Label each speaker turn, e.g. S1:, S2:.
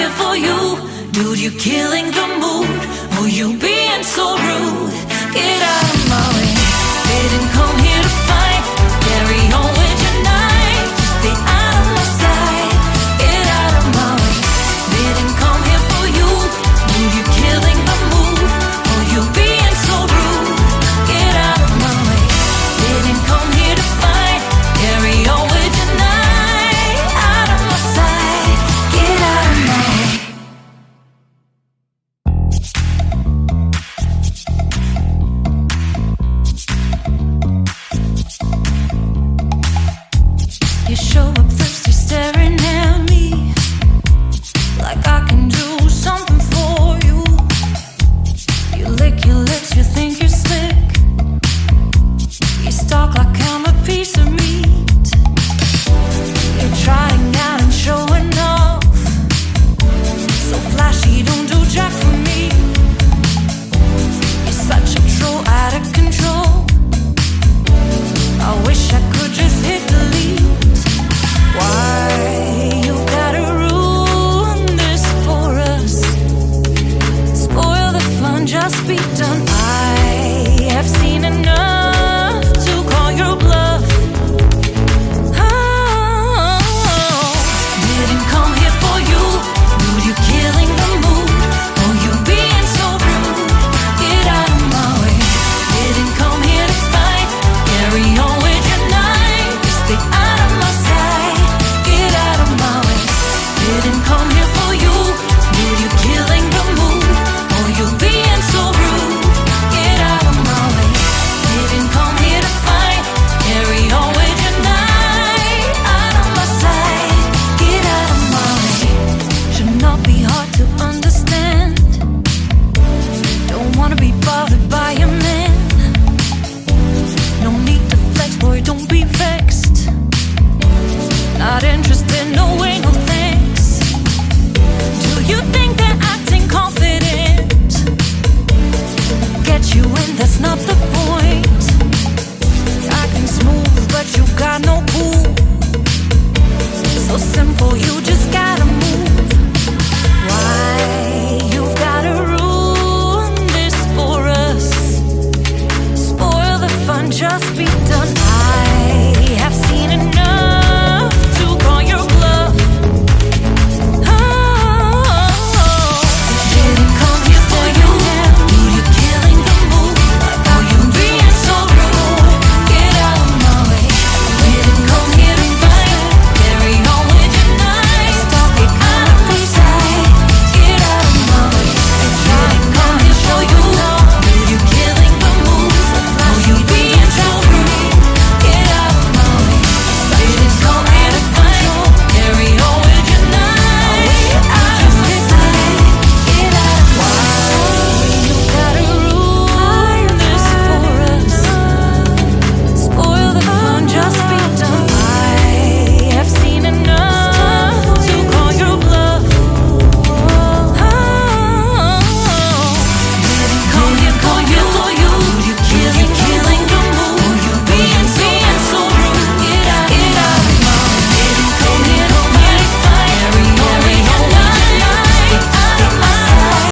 S1: here for you. Dude, you're killing the mood. Oh, you being so rude. Get out of my way. Didn't come here to fight. Carry on with your night. Just stay out of my sight. Get out of my way. Didn't come here for you. Dude, you're killing the mood. Oh, you being so rude. Get out of my way. Didn't come here to fight. Carry on with your night. Out of my sight. Get out of my way. You show up thirsty, staring at me like I can do something for you. You lick your lips, you think you're slick. You stalk like I'm a piece of meat. You're trying out and showing off. So flashy, don't do jack for me. You're such a troll, out of control. I wish I could just hit delete. Why you gotta ruin this for us? Spoil the fun, just be done. I have seen enough to call your bluff. Oh, didn't come here for you. Dude, you're killing the mood. Oh, you being so rude. Get out of my way. Didn't come here to fight. Carry on with your night. Just stay out of my sight. Get out of my way. Didn't come here for you. Dude, you're killing the mood. Oh, you being so rude. Get out of my way. Didn't come here to fight. Carry on with your night. Out of my sight. Get out of my way. Should not be hard to understand. Don't wanna be bothered by a man. No need to flex, boy, don't be vexed. Not interested, no way, no thanks. Do you think that acting confident get you in? That's not the point. Acting smooth, but you got no cool. So simple, you